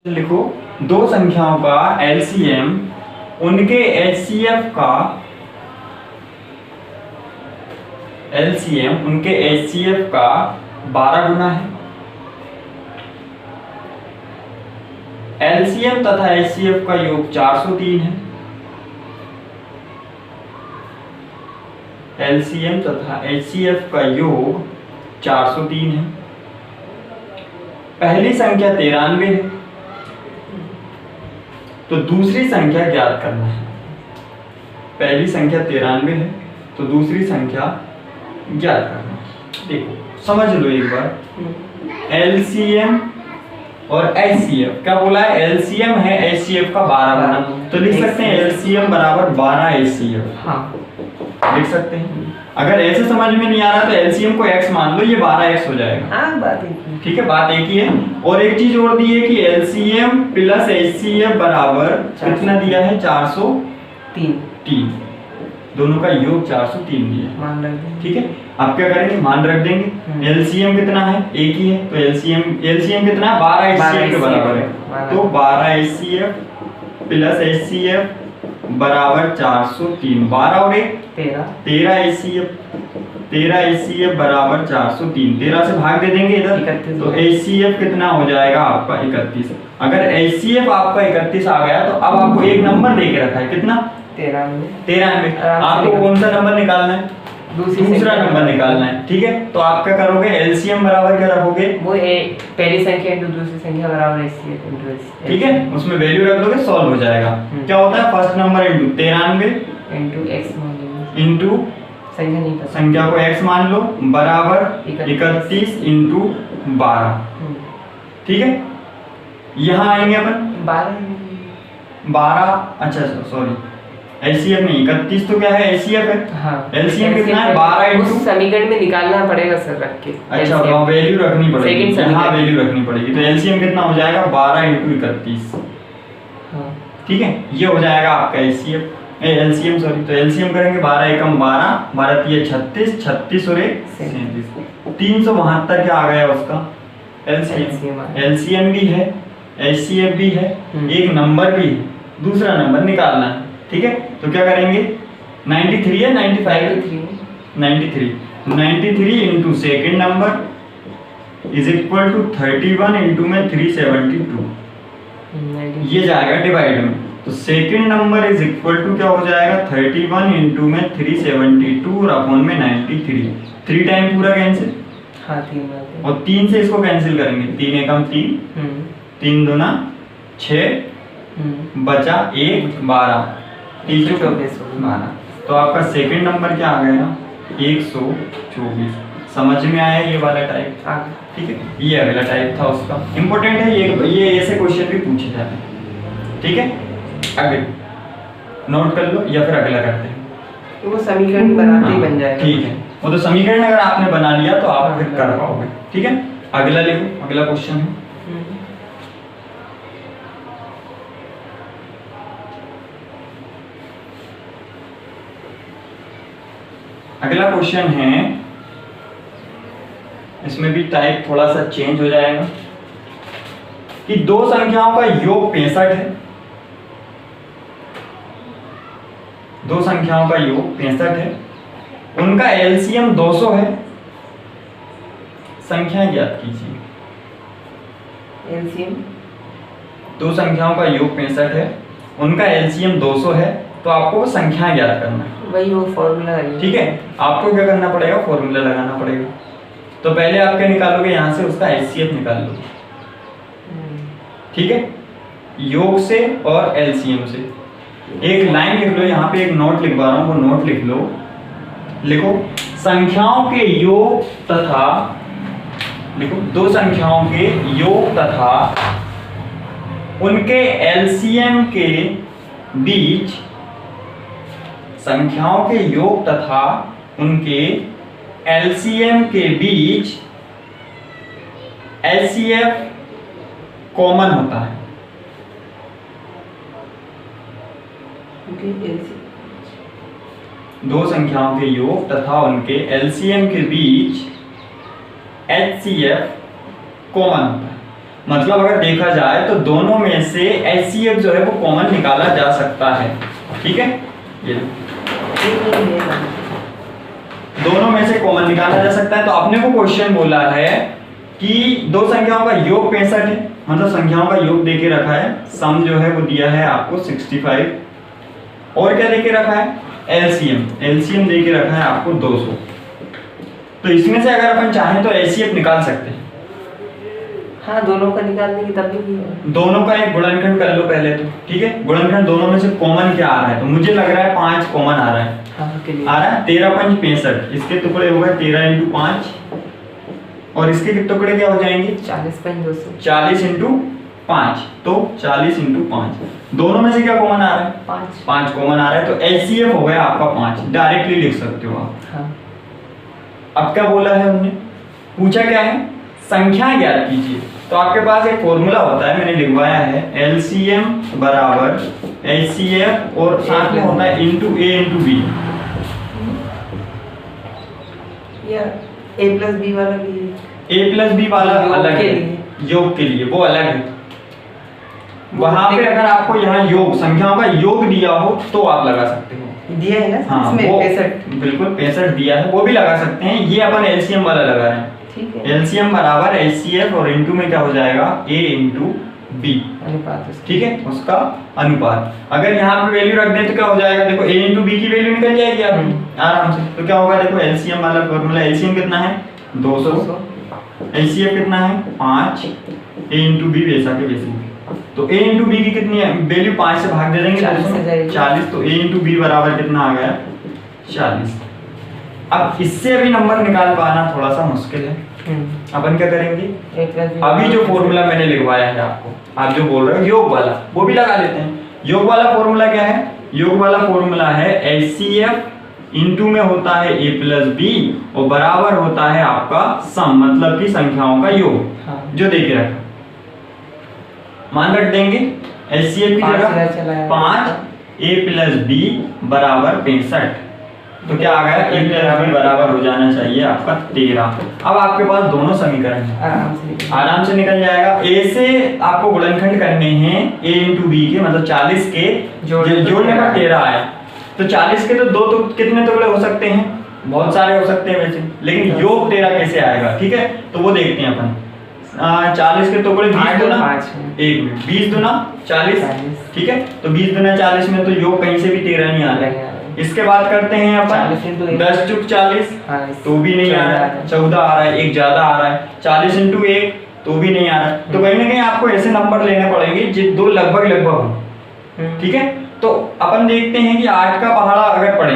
लिखो दो संख्याओं का एलसीएम उनके एचसीएफ का 12 गुना है। एलसीएम तथा एचसीएफ का योग 403 है। एलसीएम तथा एचसीएफ का योग 403 है। पहली संख्या 93 है, तो दूसरी संख्या ज्ञात करना है। पहली संख्या 93 है, तो दूसरी संख्या ज्ञात करना है। देखो समझ लो एक बार, एलसीएम और एचसीएफ क्या बोला है, एलसीएम है एचसीएफ का 12 गुना, तो लिख सकते हैं एलसीएम बराबर 12 एचसीएफ। हाँ लिख सकते हैं। अगर ऐसे समझ में नहीं आ रहा तो एलसीएम को x मान लो, ये 12x हो जाएगा। हाँ बात एक ही। ठीक है, बात एक ही है। और एक चीज और दी है कि एलसीएम प्लस एचसीएफ बराबर कितना दिया है, 403। दोनों का योग 403 दिया है। मान रख देंगे। ठीक है, आप क्या करेंगे, मान रख देंगे। एलसीएम कितना है, एक ही है, तो एलसीएम कितना है, 12 एचसीएफ के बराबर है। तो 12 एचसीएफ प्लस एचसीएफ बराबर 403। 12 और 1 13 एचसीएफ बराबर 403। 13 से भाग दे देंगे इधर, तो एचसीएफ कितना हो जाएगा आपका 31। अगर एचसीएफ आपका 31 आ गया तो अब आपको एक नंबर दे के रखा है, कितना, 93। आपको कौन सा नंबर निकालना है, दूसरा नंबर निकालना है। ठीक है, तो आप क्या करोगे, एलसीएम बराबर क्या रखोगे, वो पहली संख्या इनटू दूसरी संख्या बराबर एचसीएफ इनटू एचसीएफ। ठीक है, उसमें वैल्यू रख दोगे, सॉल्व हो जाएगा। क्या होता है, first number into 93 into x मान लेंगे, इनटू संख्या नहीं पता, संख्या को x मान लो, बराबर 31 इनटू 12। ठीक है, यहाँ आएंगे अपन 12, अच्छा सॉरी एचसीएफ नहीं, 31 तो क्या है, एचसीएफ है। हाँ एलसीएम कितना है, 12 इनटू, उस समीकरण में निकालना पड़ेगा सर रख के। अच्छा तो वैल्यू रखनी पड़ेगी, यहाँ वैल्यू रखनी पड़ेगी। तो एलसीएम कितना हो जाएगा, 12 इनटू 31। हाँ ठीक है, ये हो जाएगा आपका एचसीएफ एलसीएम सॉरी। तो एलसीएम करेंगे 12 एकम 12, 12 तिया 36, 36 और 1 37। 372 क्या आ गया उसका एलसीएम। एलसीएम भी है, एचसीएफ भी है, एक नंबर भी है, दूसरा नंबर निकालना है। ठीक है, तो क्या करेंगे, 93 है 93 into second number is equal to 31 into में 372। ये जाएगा डिवाइड में, तो second number is equal to क्या हो जाएगा, 31 इनटू में 372 और अपॉन में 93। 3 टाइम पूरा कैंसिल, हाँ 3 बार, और 3 से इसको कैंसिल करेंगे, 3 एकम 3, 3 दूना 6, बचा 1 12, 12। तो आपका सेकंड नंबर क्या आ गया, 124। समझ में आया ये वाला टाइप। ठीक है, ये अगला टाइप था उसका, इंपॉर्टेंट है ये ऐसे क्वेश्चन भी पूछे जाते हैं। ठीक है, आगे नोट कर लो या फिर अगला करते हैं। तो वो समीकरण बनाते ही बन जाएगा। ठीक है, वो तो समीकरण अगर आपने बना लिया तो आप फिर कर पाओगे। ठीक है, अगला लिखो, अगला क्वेश्चन है। अगला क्वेश्चन है, इसमें भी टाइप थोड़ा सा चेंज हो जाएगा कि दो संख्याओं का योग 65 है। दो संख्याओं का योग 65 है, उनका एलसीएम 200 है। संख्या ज्ञात कीजिए। एलसीएम, दो संख्याओं का योग 65 है, उनका एलसीएम 200 है, तो आपको संख्या ज्ञात करना है। वही वो फॉर्मूला है। ठीक है, आपको क्या करना पड़ेगा, फॉर्मूला लगाना पड़ेगा। तो पहले आप क्या निकालोगे, यहाँ से उसका एचसीएफ निकाल लो। ठीक है, योग से और एलसीएम से एक लाइन लिख लो, यहाँ पे एक नोट लिखवा रहा हूँ, वो नोट लिख लो। लिखो संख्याओं के योग तथा, लिखो दो संख्याओं के योग तथा उनके एलसीएम के बीच, संख्याओं के योग तथा उनके एलसीएम के बीच एचसीएफ कॉमन होता है। दो संख्याओं के योग तथा उनके एलसीएम के बीच एचसीएफ कॉमन होता है। मतलब अगर देखा जाए तो दोनों में से HCF जो है वो कॉमन निकाला जा सकता है। ठीक है, ये दोनों में से कॉमन निकाला जा सकता है। तो अपने को क्वेश्चन बोला है कि दो संख्याओं का योग 65 है, मतलब संख्याओं का योग देके रखा है, सम जो है वो दिया है आपको 65, और क्या देके रखा है, एलसीएम देके रखा है आपको 200। तो इसमें से अगर अपन चाहें तो एचसीएफ निकाल सकते हैं। हाँ, दोनों का निकालने की तब भी है। दोनों का एक गुणनखंड कर लो पहले तो। ठीक है, गुणनखंड दोनों में से कॉमन क्या आ रहा है, तो मुझे लग रहा है 5 कॉमन आ रहा है। हाँ, आ रहा है 13 5 65, इसके टुकड़े हो गए 13 × 5, और इसके टुकड़े क्या हो जाएंगे 40 × 200, 40 × 5, तो 40 × 5। दोनों में से क्या कॉमन आ रहा है, 5 कॉमन आ रहा है, तो एचसीएफ हो गया आपका 5। डायरेक्टली लिख सकते हो आप। हाँ। अब क्या बोला है उन्होंने, पूछा क्या है, संख्या ज्ञात कीजिए। तो आपके पास एक फॉर्मूला होता है, मैंने लिखवाया है, एलसीएम बराबर एचसीएफ और साथ में होता है इनटू ए इनटू बी। या a + b वाला भी है। a + b वाला अलग है, योग के लिए वो अलग है। वहां पे अगर आपको यहाँ योग संख्याओं का योग दिया हो तो आप लगा सकते हो। दिया है ना, हाँ, इसमें वो 65 बिल्कुल 65 दिया है, वो भी लगा सकते हैं। ये अपन एलसीएम वाला लगा रहे हैं। ठीक है, एलसीएम बराबर एचसीएफ और इनटू में क्या हो जाएगा a × b। अनुपात उसका। ठीक है, उसका अनुपात। अगर यहाँ पे वैल्यू रख दें तो क्या हो जाएगा, देखो a × b की वैल्यू निकल जाएगी आपकी आराम से। तो क्या होगा, देखो एलसीएम वाला फॉर्मूला, एलसीएम कितना है 200, एचसीएफ कितना है 5, a × b वैसा के वैसे। तो a × b की कितनी है वैल्यू, 5 से भाग दे देंगे 40, तो a × b बराबर कितना आ गया 40। अब इससे अभी नंबर निकाल पाना थोड़ा सा मुश्किल है। अपन क्या करेंगे, अभी जो फॉर्मूला मैंने लिखवाया है आपको, आप जो बोल रहे हो योग वाला, वो भी लगा लेते हैं। योग वाला फॉर्मूला क्या है, योग वाला फॉर्मूला है एचसीएफ इनटू में होता है a + b और बराबर होता है आपका सम, मतलब कि संख्याओं का योग। हाँ। जो देके रखा मान रख देंगे, एचसीएफ की जगह 5 a + b बराबर 65। तो क्या आ गया, a + b बराबर हो जाना चाहिए आपका 13। अब आपके पास दोनों समीकरण है, आराम से निकल जाएगा। a से आपको गुणनखंड करने हैं a × b के, मतलब 40 के जोड़ने पर 13 आया। तो 40 के तो दो तो कितने टुकड़े हो सकते हैं, बहुत सारे हो सकते हैं वैसे, लेकिन योग 13 कैसे आएगा। ठीक है, तो वो देखते हैं अपन। 40 के टुकड़े 20 दूना 1 मिनट, 20 दूना 40। ठीक है, तो 20 दूना 40 में तो योग कहीं से भी 13 नहीं आ रहा है। इसके बाद करते हैं अपन 10 × 40, तो भी नहीं आ रहा है, 14 आ रहा है, एक ज्यादा आ रहा है। 40 × 1 तो भी नहीं आ रहा है। तो कहीं ना कहीं आपको ऐसे नंबर लेने पड़ेंगे जो दो लगभग हो। ठीक है, तो अपन देखते हैं कि 8 का पहाड़ा अगर पढ़े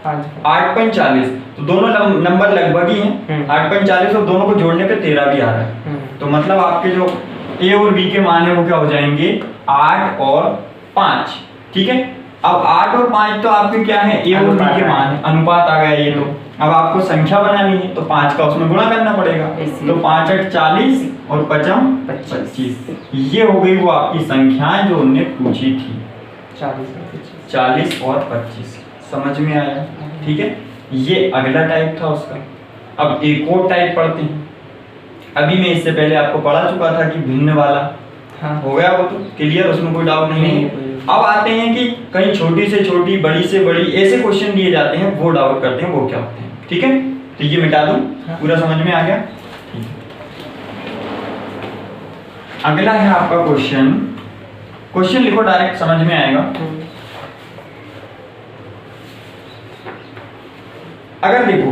8 × 40, तो दोनों नंबर लगभग ही हैं। 8 × 40 और दोनों को जोड़ने पे 13 भी आ रहा है। तो मतलब आपके जो a और b के मान है वो क्या हो जाएंगे 8 और 5। ठीक है, अब 8 और 5 तो आपके क्या है, a और b के मान है, अनुपात आ गया ये। तो अब आपको संख्या बनानी है तो 5 का उसमें गुणा करना पड़ेगा। तो 5 × 8 40 और 5 × 25। ये हो गई वो आपकी संख्याएं जो उन्होंने पूछी थी, 40 और 25। समझ में आया। ठीक है, ये अगला टाइप था उसका। अब एक और टाइप पढ़ते हैं। अभी मैं इससे पहले आपको पढ़ा चुका था कि भिन्न वाला। हाँ, हो गया वो तो क्लियर, उसमें कोई डाउट नहीं है। अब आते हैं कि कहीं छोटी से छोटी, बड़ी से बड़ी ऐसे क्वेश्चन दिए जाते हैं, वो डाउट करते हैं वो क्या होते हैं। ठीक है, तो ये मिटा दूं। हाँ। पूरा समझ में आ गया। ठीक है, अगला है आपका क्वेश्चन लिखो, डायरेक्ट समझ में आएगा। अगर देखो,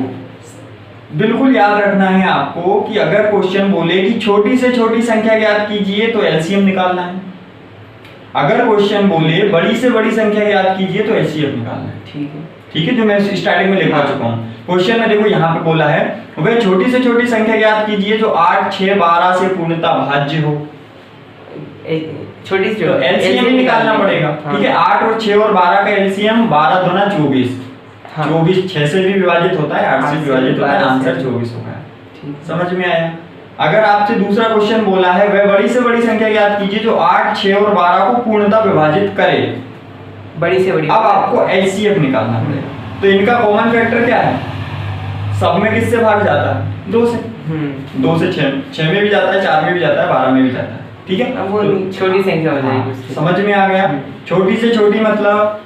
बिल्कुल याद रखना है आपको कि अगर क्वेश्चन बोले कि छोटी से छोटी संख्या ज्ञात कीजिए तो एलसीएम निकालना है। अगर क्वेश्चन बोले बड़ी से बड़ी संख्या ज्ञात कीजिए तो एचसीएफ निकालना है। ठीक है, जो मैं स्टार्टिंग में लिखा चुका हूँ। क्वेश्चन में देखो यहाँ पे बोला है वह छोटी से छोटी संख्या ज्ञात कीजिए जो 8, 6, 12 से पूर्णतः भाज्य हो। छोटी तो एलसीएम ही निकालना पड़ेगा। ठीक है, 8 और 6 और 12 का एलसीएम 12 दूना 24। 24 6 से भी विभाजित होता है, 8 से विभाजित होता है, आंसर 24 होगा। समझ में आया। अगर आपसे दूसरा क्वेश्चन बोला है वह बड़ी से बड़ी संख्या ज्ञात कीजिए जो 8, 6 और 12 को पूर्णतः विभाजित करे, बड़ी से बड़ी। अब आपको एचसीएफ निकालना पड़ेगा। तो इनका कॉमन फैक्टर क्या है, सब में किससे भाग जाता है 2 से। 2 से 6 में भी जाता है, 4 में भी जाता है, 12 में भी जाता है, ठीक है। अब वो छोटी संख्या हो जाएगी उसकी। समझ में आ गया। छोटी से छोटी मतलब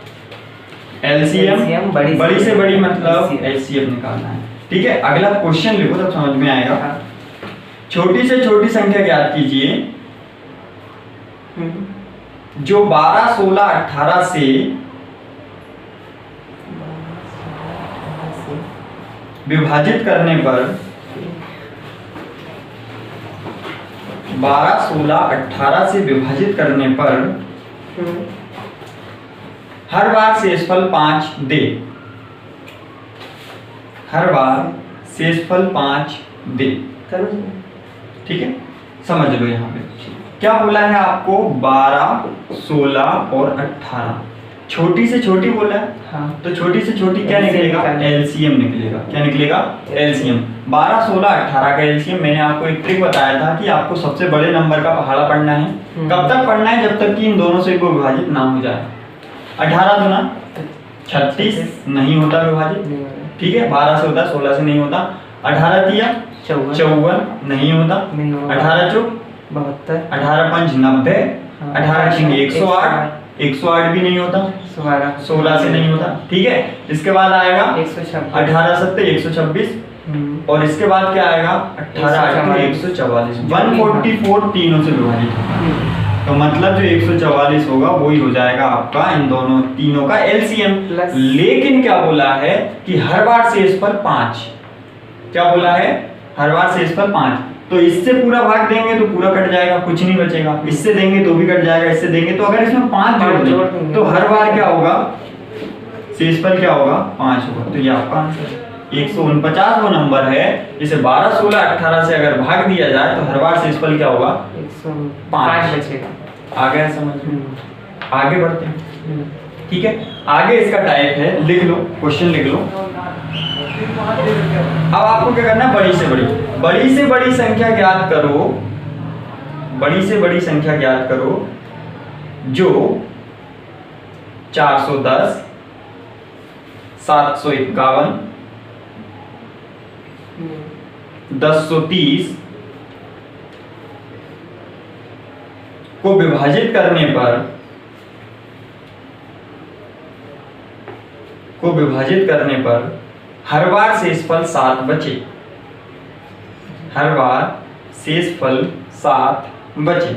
एलसीएम, बड़ी से बड़ी मतलब एचसीएफ निकालना है, ठीक है। अगला क्वेश्चन लिखो तब समझ में आएगा। छोटी से छोटी संख्या ज्ञात कीजिए जो 12, 16, 18 से विभाजित करने पर 12, 16, 18 से विभाजित करने पर हर बार शेषफल 5 दे। हर बार शेषफल 5 दे, ठीक है। समझ लो यहाँ पे क्या बोला है आपको, 12, 16 और 18। छोटी से छोटी बोला है, हाँ। तो छोटी से छोटी क्या निकलेगा, एलसीएम निकलेगा। क्या निकलेगा, एलसीएम। 12, 16, 18 का एलसीएम। मैंने आपको एक ट्रिक बताया था कि आपको सबसे बड़े नंबर का पहाड़ा पढ़ना है। कब तक पढ़ना है, जब तक कि इन दोनों से कोई विभाजित ना हो जाए। 18 दूना 36 नहीं होता विभाजित, ठीक है। 12 से होता, 16 से नहीं होता। 18 तिया 54 नहीं होता। 18 चौक 72, 18 पंच 90, 18 छिंग 108, 108 भी नहीं होता। 16 से नहीं होता, ठीक है। इसके बाद आएगा 18 सत्ते 126 और इसके बाद क्या आएगा 18 144। 144 तीनों से विभाजित, तो मतलब जो 144 होगा वही हो जाएगा आपका इन दोनों तीनों का एलसीएम। लेकिन क्या बोला है कि हर बार शेषफल 5। क्या बोला है, हर बार शेषफल 5। तो इससे पूरा भाग देंगे तो पूरा कट जाएगा, कुछ नहीं बचेगा। इससे देंगे तो भी कट जाएगा, इससे देंगे तो अगर इसमें 5 जोड़ दें तो हर बार क्या होगा, शेषफल क्या होगा, 5 होगा। तो ये आपका आंसर 149 वो नंबर है जिसे 12, 16, 18 से अगर भाग दिया जाए तो हर बार शेषफल क्या होगा, 5 बचेगा। आ गया समझ में। आगे बढ़ते हैं, ठीक है। आगे इसका टाइप है, लिख लो क्वेश्चन लिख लो। अब आपको क्या करना है, बड़ी से बड़ी संख्या ज्ञात करो। बड़ी से बड़ी संख्या ज्ञात करो जो 410, 751, 1030 को विभाजित करने पर हर बार शेषफल 7 बचे। हर बार शेषफल 7 बचे।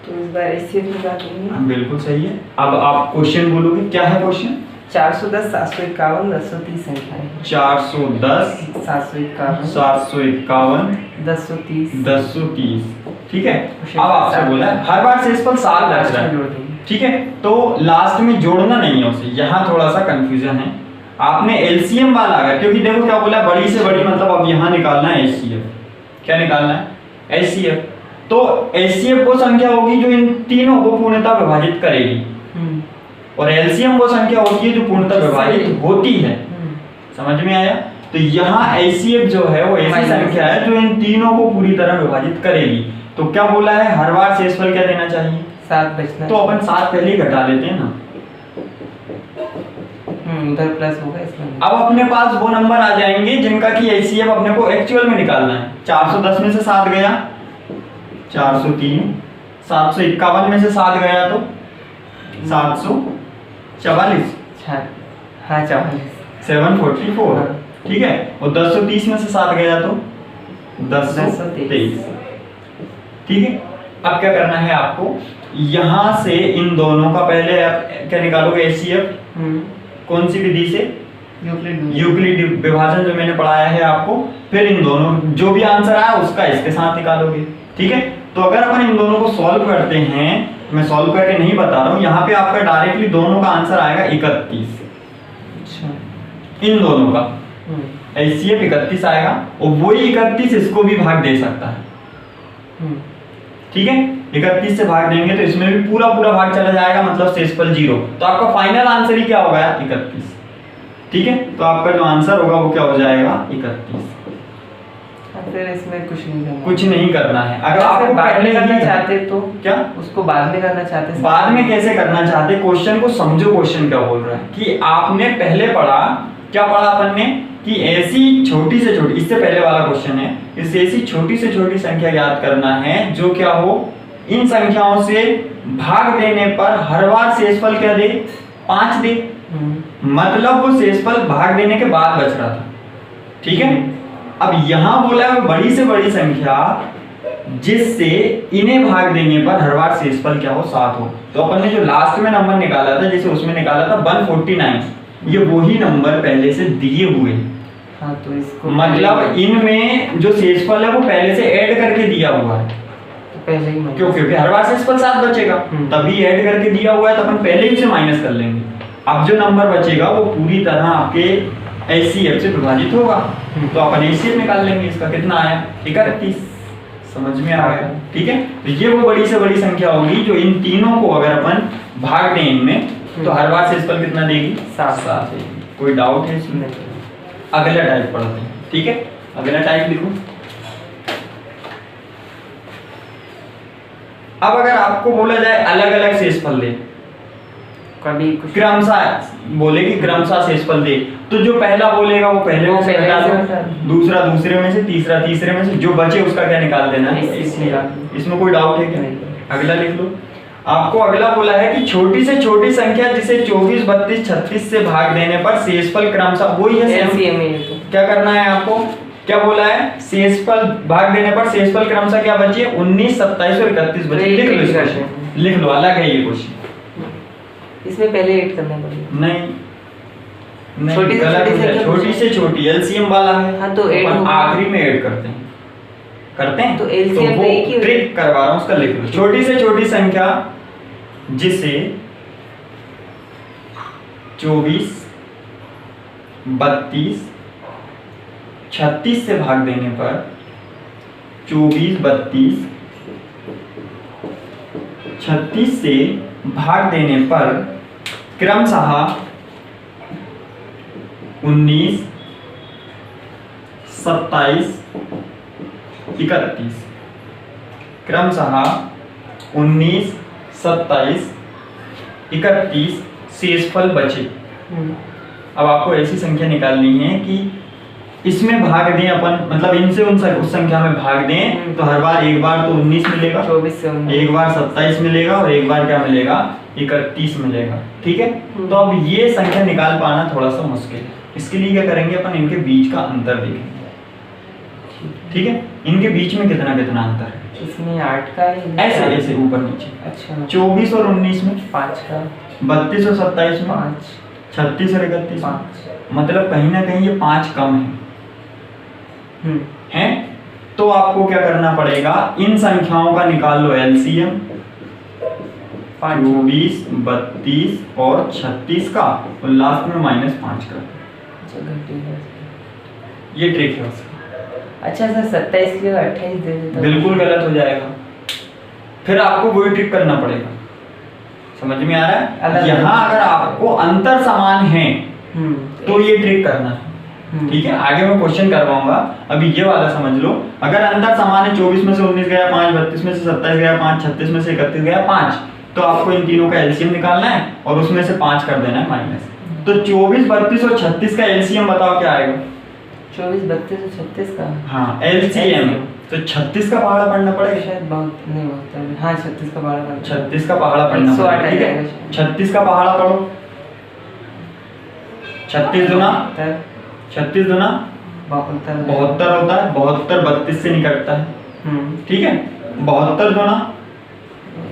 तो इस बार एचसीएफ निकाल देंगे। बिल्कुल सही है। अब आप क्वेश्चन बोलोगे, क्या है क्वेश्चन? 410, 751, 1030 संख्या है। 410, 751, 751, 1030, ठीक है। अब आपसे बोला है हर बार शेषफल 7 बच रहा है, ठीक है। तो लास्ट में जोड़ना नहीं है उसे, यहाँ थोड़ा सा कंफ्यूजन है। आपने एलसीएम वाला अगर, क्योंकि देखो क्या बोला, बड़ी से बड़ी मतलब अब यहाँ निकालना है एचसीएफ। क्या निकालना है, एचसीएफ। तो एचसीएफ वो संख्या होगी जो इन तीनों को पूर्णतः विभाजित करेगी, और एलसीएम वो संख्या होती है जो पूर्णतः विभाजित होती है। समझ में आया? तो यहाँ एचसीएफ जो है वो ऐसी संख्या है जो इन तीनों को पूरी तरह विभाजित करेगी। तो क्या बोला है, हर बार शेषफल क्या देना चाहिए, 7 बचना। तो अपन 7 पहले ही घटा लेते हैं ना, उधर प्लस होगा इसमें। अब अपने पास वो नंबर आ जाएंगे जिनका कि एचसीएफ अपने को एक्चुअल में निकालना है। 410 में से 7 गया 403, 751 में से 7 गया तो 744, हाँ 44, 744, ठीक है। और 1030 में से 7 गया तो 1023, ठीक है। अब क्या करना है आपको, यहां से इन दोनों का पहले आप क्या निकालोगे, एचसीएफ कौन सी विधि से, यूक्लिड विभाजन जो मैंने पढ़ाया है आपको। फिर इन दोनों जो भी आंसर आया उसका इसके साथ निकालोगे, ठीक है। तो अगर अपन इन दोनों को सॉल्व करते हैं, मैं सॉल्व करके नहीं बता रहा हूं, यहाँ पे आपका डायरेक्टली दोनों का आंसर आएगा 31। अच्छा। इन दोनों का एचसीएफ 31 आएगा, और वही 31 इसको भी भाग दे सकता है, ठीक है। 31 से भाग देंगे तो इसमें भी पूरा भाग चला जाएगा, मतलब शेषफल 0। तो आपका फाइनल आंसर ही क्या होगा, 31, ठीक है। तो आपका जो आंसर होगा वो क्या हो जाएगा, 31। फिर इसमें कुछ नहीं करना है। अगर आपको बाद में करना चाहते तो क्या, उसको बाद में करना चाहते, बाद में कैसे करना चाहते, क्वेश्चन को समझो। क्वेश्चन क्या बोल रहा है कि आपने पहले पढ़ा क्या पढ़ा अपन ने कि ऐसी छोटी से छोटी, इससे पहले वाला क्वेश्चन है, इस ऐसी छोटी से छोटी संख्या याद करना है जो क्या हो, इन संख्याओं से भाग देने पर हर बार शेषफल क्या दे, 5 दे। मतलब वो शेषफल भाग देने के बाद बच रहा था, ठीक है। अब यहां बोला है बड़ी से बड़ी संख्या जिससे इन्हें भाग देने पर हर बार शेषफल क्या हो, 7 हो। तो अपन ने जो लास्ट में नंबर निकाला था, जैसे उसमें निकाला था 149, ये वही नंबर पहले से दिए हुए हैं। हाँ, तो इसको मतलब इनमें जो शेषफल है वो पहले से ऐड करके दिया हुआ है, तो पहले ही क्यों, क्योंकि हर बार शेषफल 7 बचेगा, तभी ऐड करके दिया हुआ है, तो अपन पहले ही उसे माइनस कर लेंगे। अब जो नंबर बचेगा वो पूरी तरह आपके एचसीएफ से विभाजित होगा, तो अपन एचसीएफ निकाल लेंगे। इसका कितना आया, 31। समझ में आ गया, ठीक है। तो ये वो बड़ी से बड़ी संख्या होगी जो इन तीनों को अगर अपन भाग दें इनमें, तो हर बार शेषफल कितना देगी, 7 देगी। कोई डाउट है इसमें? अगला टाइप पढ़ते हैं, ठीक है। अगला टाइप लिखो। अब अगर आपको बोला जाए अलग अलग शेषफल दे, कभी कुछ क्रमशः बोले कि क्रमशः शेषफल दे, तो जो पहला बोलेगा वो पहले में से हटा दो, दूसरा दूसरे में से, तीसरा तीसरे में से, जो बचे उसका क्या निकाल देना है, इसमें कोई डाउट है क्या? अगला लिख लो। आपको अगला बोला है कि छोटी से छोटी संख्या जिसे 24, 32, 36 से भाग देने पर शेषफल क्रमशः, वही है सेम। क्या करना है आपको, क्या बोला है, शेषफल भाग देने पर शेषफल क्रमशः क्या बची है, 19, 27 और 31 बची। लिख लो इसको, लिख लो, अलग है ये क्वेश्चन। इसमें पहले ऐड करना पड़ेगा। नहीं, छोटी से छोटी एलसीएम वाला है। हाँ, तो ऐड आखिरी में ऐड करते हैं, तो एलसीएम तो वो ट्रिक करवा रहा हूँ, उसका लिख लो। छोटी से छोटी संख्या जिसे 24, 32, 36 से भाग देने पर 24, 32, 36 से भाग देने पर क्रमशः 19, 27, 31, क्रमशः 19, 27, 31 शेषफल बचे। अब आपको ऐसी संख्या निकालनी है कि इसमें भाग दें अपन, मतलब इनसे उस संख्या में भाग दें, तो हर बार एक बार तो 19 मिलेगा, 24 से एक बार 27 मिलेगा और एक बार क्या मिलेगा, 31 मिलेगा, ठीक है। तो अब ये संख्या निकाल पाना थोड़ा सा मुश्किल है। इसके लिए क्या करेंगे अपन, इनके बीच का अंतर देखेंगे, ठीक है। इनके बीच में कितना कितना अंतर है, इसमें 8 का है, ऐसे ऐसे ऊपर नीचे। अच्छा, 24 और 19 में 5 का, 32 और 27 में 5, 36 और 31 5, मतलब कहीं ना कहीं ये 5 कम है। तो आपको क्या करना पड़ेगा, इन संख्याओं का निकाल लो एलसीएम, 24, 32 और 36 का, और लास्ट में -5 का। ये ट्रिक है उसका। अच्छा सर, 27 की 28 दे देता, बिल्कुल गलत हो जाएगा, फिर आपको वही ट्रिक करना पड़ेगा। समझ में आ रहा है? यहाँ अगर आपको अंतर समान है तो ये ट्रिक करना है, ठीक है। आगे मैं क्वेश्चन करवाऊंगा, अभी ये वाला समझ लो। अगर अंतर समान है, 24 में से 19 गया 5, 32 में से 27 गया 5, 36 में से 31 गया 5, तो आपको इन तीनों का एलसीएम निकालना है और उसमें से 5 कर देना है माइनस। तो 24, 32 और 36 का एलसीएम बताओ क्या आएगा? 24, 32 और 36 का, हाँ एलसीएम। तो 36 का पहाड़ा पढ़ना पड़ेगा शायद, बहुत नहीं होता है। हाँ, 36 का पहाड़ा पढ़ना, 36 का पहाड़ा पढ़ना पड़ेगा, ठीक है। 36 का पहाड़ा पढ़ो, 36 दुना 72 होता है, 72 32 से निकलता है, ठीक है। 72 दुना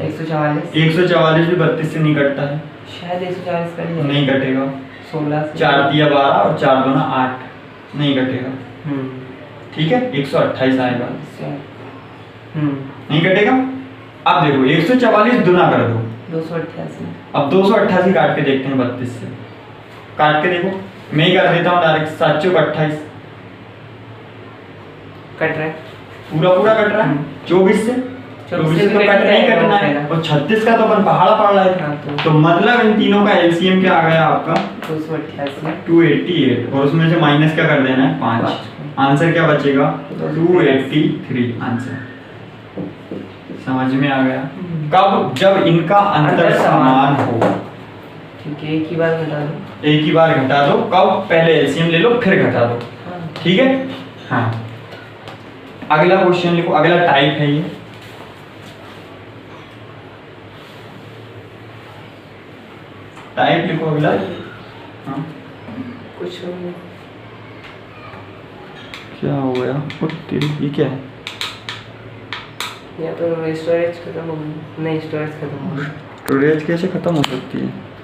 144 भी 32 से निकलता है, शायद 144 का नहीं कटेगा। 16 4 दिया 12 और 4 दुना 8, नहीं कटेगा, ठीक है। 128 आएगा, नहीं कटेगा। अब देखो 144 दुना कर दो, 288। अब 288 काट के देखते हैं 32 से, काट के देखो। मैं ही कर देता हूँ डायरेक्ट, 7 चौक 28 कट रहा है, पूरा कट रहा है। 24 से तो कट नहीं कटना है, और 36 का तो अपन पहाड़ा पड़ रहा है, तो मतलब इन तीनों का एलसीएम क्या आ गया आपका 288, और उसमें से माइनस क्या कर देना है 5। आंसर क्या बचेगा 283 आंसर। समझ में आ गया? कब? जब इनका अंतर समान हो, ठीक है, एक ही बार घटा दो। एक ही बार घटा दो, कब? पहले एलसीएम ले लो फिर घटा दो, हाँ। ठीक है। हाँ, अगला क्वेश्चन लिखो, अगला टाइप है ये। टाइप लिखो अगला। हाँ, कुछ नहीं। क्या हो गया? ओ तेरी, ये क्या है? या तो स्टोरेज खत्म हो गई। नहीं, स्टोरेज खत्म हो गई। स्टोरेज कैसे खत्म हो सकती है?